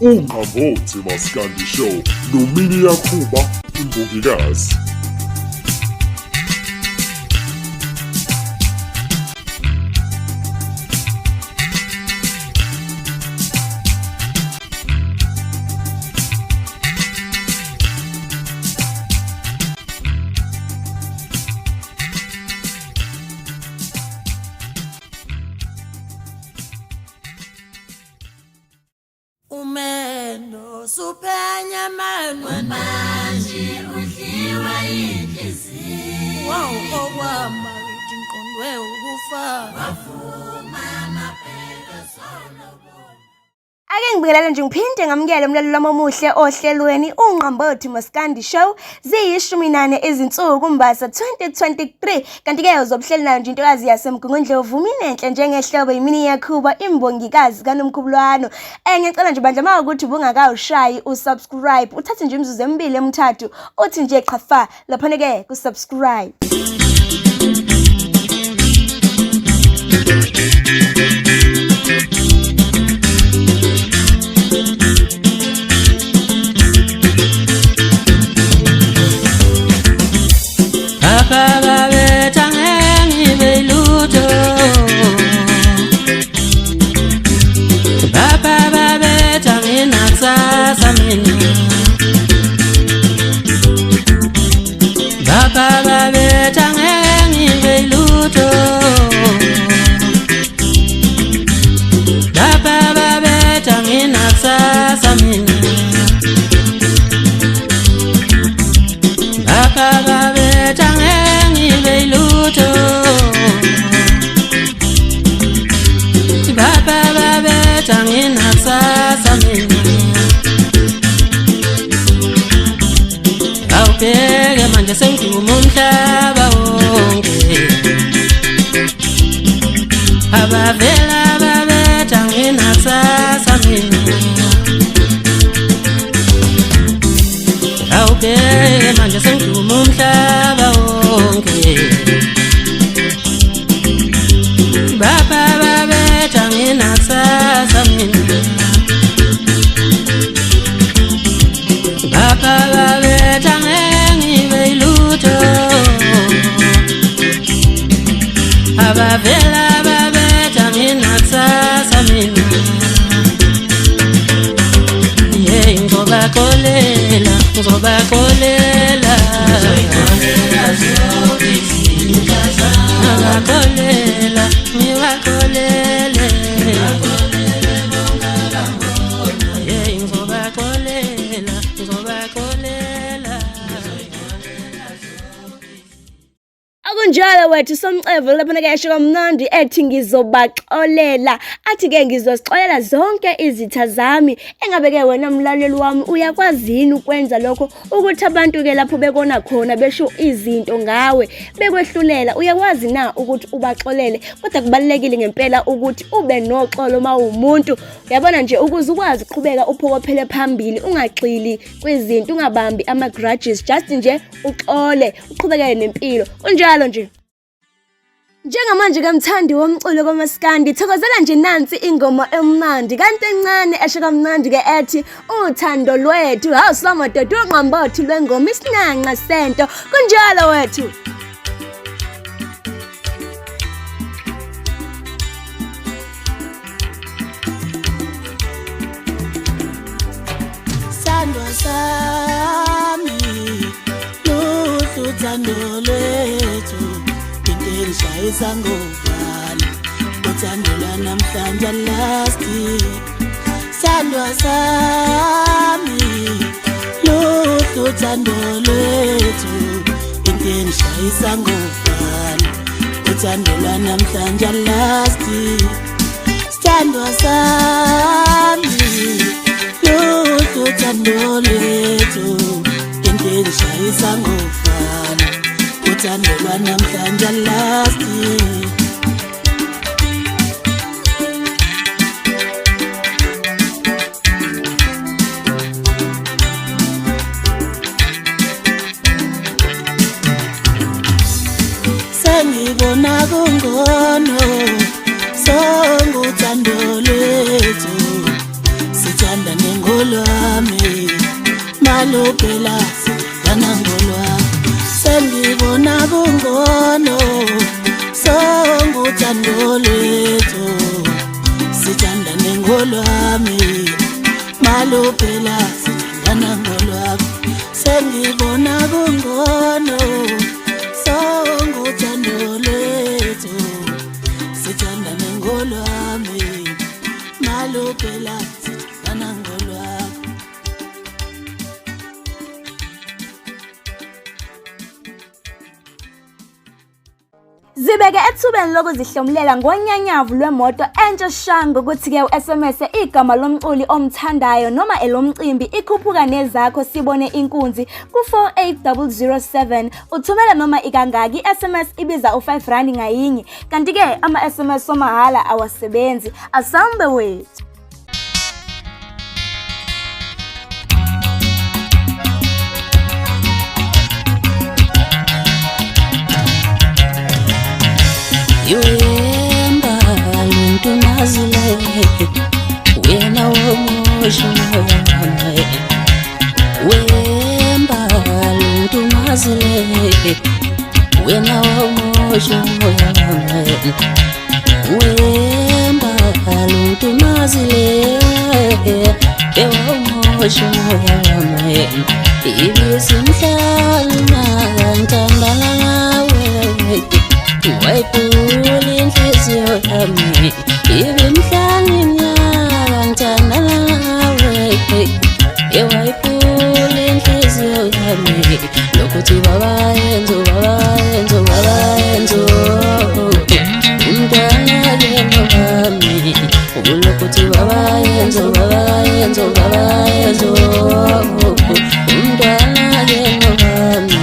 Unqambothi Maskandi Show nomini yakhuba imbongikazi. Umendo supenya manje udliwa inhliziyo okwama ingqondwe ukufa wafuma amaphela sonobona. Ake ngibingelele nje ngiphinde ngamukele umlaleli omuhle ohlelweni Unqambothi Maskandi Show ziyishumi-nane izinsuku Mbasa 2023 kanti ke uzobuhleli nayo nje intokazi yasemgungundlovu minenhle njengehlobo yimini yakhuba imbongikazi kaNomkhubulwano. Ngiyacela nje bandla uma ukuthi ubungakawushayi usubscribe uthathe nje imizuzu emibili emithathu uthi nje qafa lapho ke kusubscribe. Manje sengiduma umhlaba wonke abavela babetha nginasasa mina awubheke manje sengiduma umhlaba wonke baba babetha nginasasa mina baba babetha abavela babetha nginasasa mina ngizobaxolela ngizobaxolela ngibaxolele Kunjalo wethu somcevo lapha ke yasho kamnandi ethi ngizobaxolela athi ke ngizosixolela zonke izitha zami engabeke wena mlaleli wami uyakwazini ukwenza lokho ukuthi abantu ke lapho bekona khona besho izinto ngawe bekwehlulela uyakwazi na ukuthi ubaxolele kodwa kubalekile ngempela ukuthi ube noxolo mawumuntu uyabona nje ukuze ukwazi uqhubeka uphokophele phambili ungaxili kwezinto ungabambi ama grudges just nje uxole uqhubekele nempilo kunjalo nje. Njengamanje kamthandi womculo kaMaskandi thokozela nje nansi ingoma emnandi kanti encane esho kamnandi ke ethi uthando lwethu awusimadoda Unqambothi lwengoma isinanqa sento kunjalo wethu. Sandwa sami uthando lwethu ngishayisa ngovala uthando lwanamhlanje lasti sandwa sami uthando lwethu ngishayisa ngovala uthando lwanamhlanje lasti sandwa sami uthando lwethu ngishayisa ngovala uthando lwanamhlanje lasti sengibona kungono songuthando lwethu sithandane ngolwami maluphela sithanda ngolwami sengibona kungono songuthando lwethu sithandane ngolwami maluphela sithandana ngolwami sengibona kungono songuthando lwethu sithandane ngolwami maluphela sithandana ngolwami. Zibeke ethubeni lokuzihlomulela ngonyanyavu lwemoto entsha shanga ukuthi-ke u-SMS igama lomculi omthandayo noma elomcimbi ikhuphuka nezakho sibone inkunzi ku-48007 uthumela noma ikangaki i-SMS ibiza u5 ngayinye kanti-ke ama-SMS somahala awasebenzi asambe wethu. Yemba luntu nazile wena womosho moyame wemba luntu nazile wena womosho moyame wemba luntu nazile womosho moyame ibisimhlala ngantandala ngawe wayipula inhliziyo yami ibimhlali mnyaka ngithandana nawe wayipula inhliziyo yami lokuthi babayenzo umntwana-ke wami ulokuthi babayenzo umntwana-ke wami.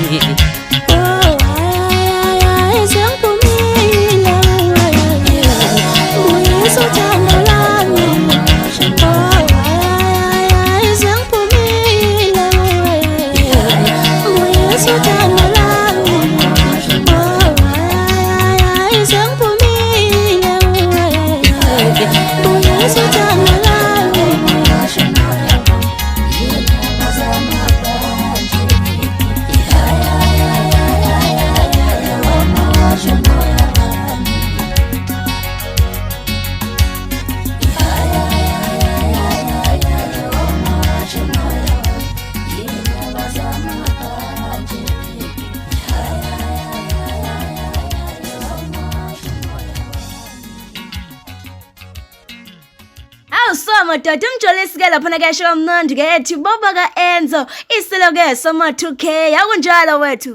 Madoda umjolisi-ke laphana kesho kamnandi-ke ethi boba ka-Enzo isilo-ke soma-2K akunjalo wethu.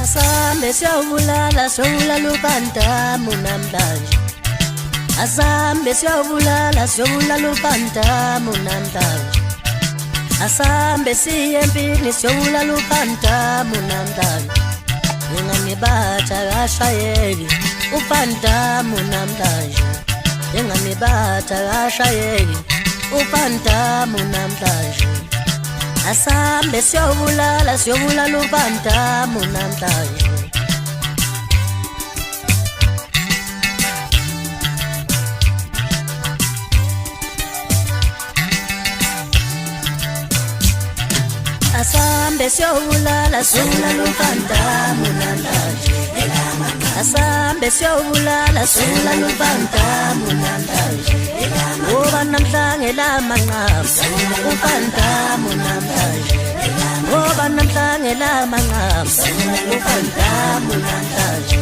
Asambe siyobulala ubandamu namhlanje asambe siyobulala ubandamu namhlanje asambe siye empini siyobulala ubandamu namhlanje nginganibatha kashayeli ubandamu namhlanje nginganibatha kashayeli ubandamu namhlanje asambe siyobulala ubandamu namhlanje asambe siyobulala ubandamu namhlanje asambe siyobulala ubandamu namhlanje ngoba namhlanje lamanqamu ubandamu namhlanje ngoba namhlanje lamanqamu ubandamu namhlanje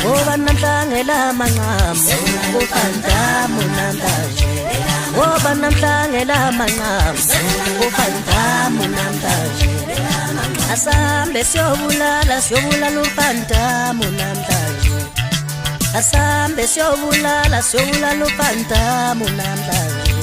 ngoba namhlanje lamanqamu ubandamu namhlanje ngoba namhlanje lamanqamu ubandamu namhlanje asambe siyobulala ubandamu namhlanje asambe siyobulala ubandamu namhlanje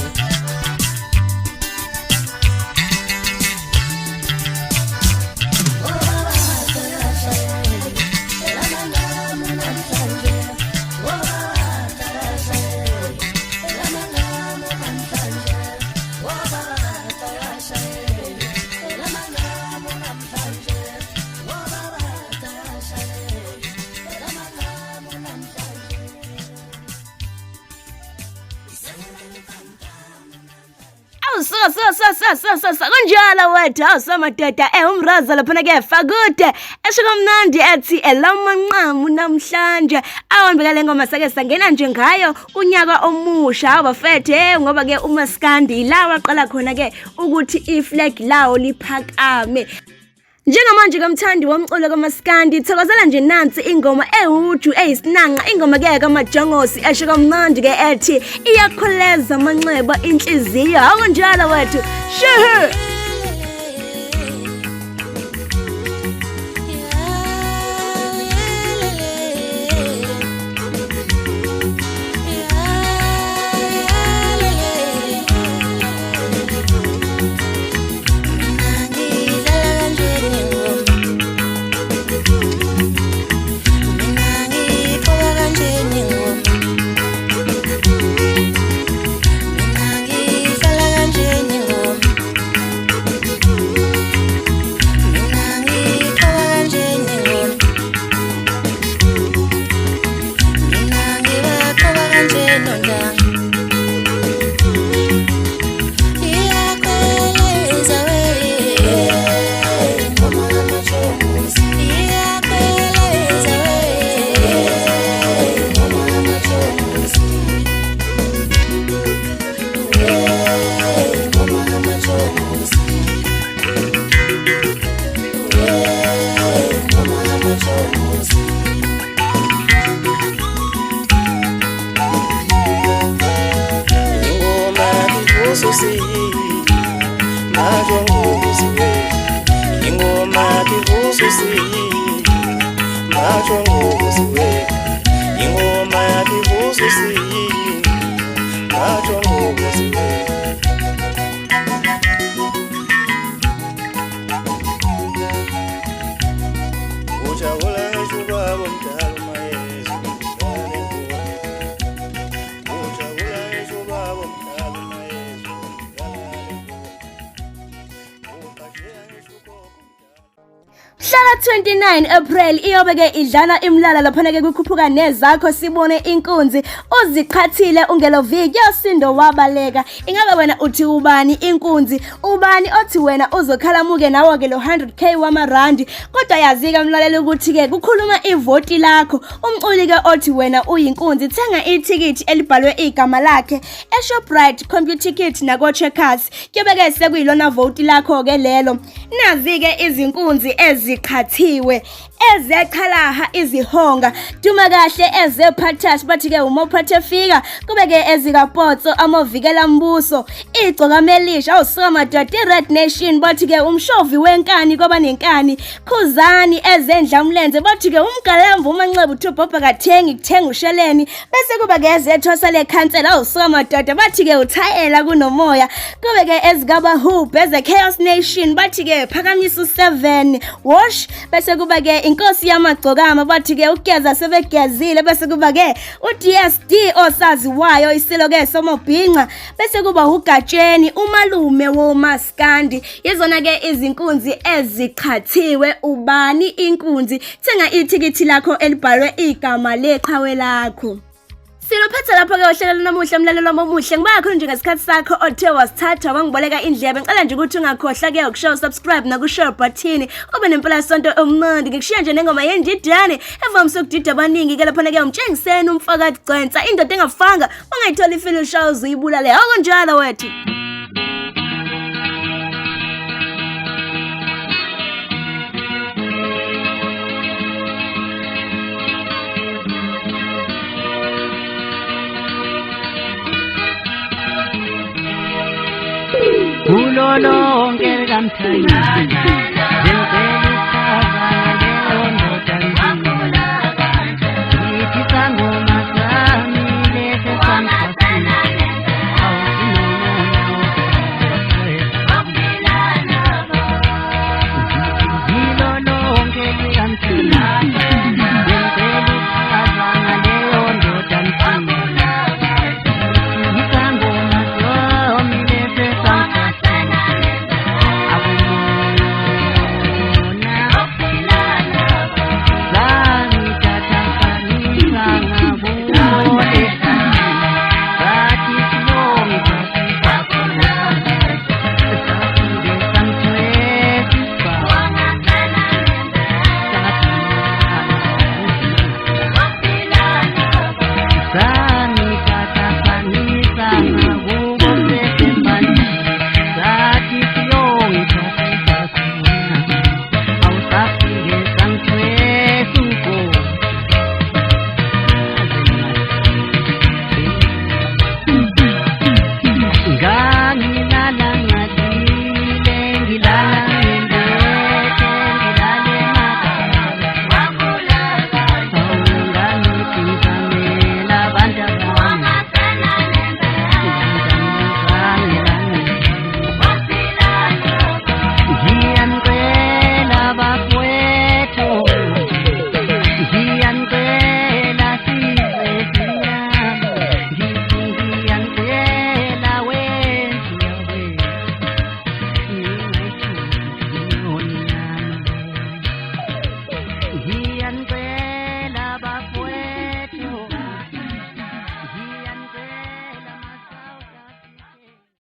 kunjalo wethu awusamadoda umraza laphana-ke fakude eshikamnandi ethi elamanqamu namhlanje awambeka le ngoma sake sangena nje ngayo unyaka omusha abafethe ngoba-ke umaskandi la waqala khona-ke ukuthi iflag lawo liphakame. Njengamanje kamthandi womculo kaMaskandi thokozela nje nansi ingoma ehuju eyisinanqa ingoma-ke kamajongosi esho kamnandi-ke ethi iyakholeza amanxeba inhliziyo akunjalo wethu shehe. Mhlaka 29 April iyobeke idlala imlala laphana-ke kukhuphuka nezakho sibone inkunzi uziqhathile ungeloviki yosindo wabaleka. Ingabe wena uthi ubani inkunzi? Ubani othi wena uzokhalamuke nawo-ke lo 100k wamarandi? Kodwa yazika mlaleli ukuthi-ke kukhuluma ivoti lakho. Umculi-ke othi wena uyinkunzi thenga ithikithi elibhalwe igama lakhe eShoprite Computer Kit nako-Checkers kuyobeke sekuyilona voti lakho-ke lelo. Nazi-ke izinkunzi ezikhathiwe ezechalaha izihonga duma kahle ezephathas bathi-ke umophathe fika kube-ke ezikapotso amovikela mbuso igcoka melisha awusamadoda i-Red Nation bathi-ke umshovi wenkani kwaba nenkani khuzani ezendlamlenze bathi-ke umgalamvu umanxeba uthubhobha kathengi kuthenga usheleni bese kube-ke ezethosa lekhansela awusamadoda bathi-ke uthayela kunomoya kube-ke ezikabahubhu eze-Chaos Nation bathi-ke phakamisa u7 wash bese kuba-ke inkosi yamagcokama bathi-ke ugeza sebegezile bese kuba-ke uDSD osaziwayo isilo-ke somobhinqa bese kuba ugatsheni umalume womaskandi. Yizona-ke izinkunzi eziqhathiwe. Ubani inkunzi? Thenga ithikithi lakho elibhalwe igama leqhawe lakho. Silophethe lapho-ke uhlelo namuhla mlalelo omuhle ngibakho nje ngesikhathi sakho othe wasithatha wangiboleka indlebe. Ngicela nje ukuthi ungakhohlwa-ke ukushawa subscribe naku-share button ube nempelasonto omnandi. Ngikushiya nje nengoma yendidane evamise ukudida abaningi-ke laphana-ke umtshengiseni umfakathi gcwensa indoda engafanga ungayitholi ifile ushawa uzuyibulale akunjalo wethu. Ulolonke kamthanyisi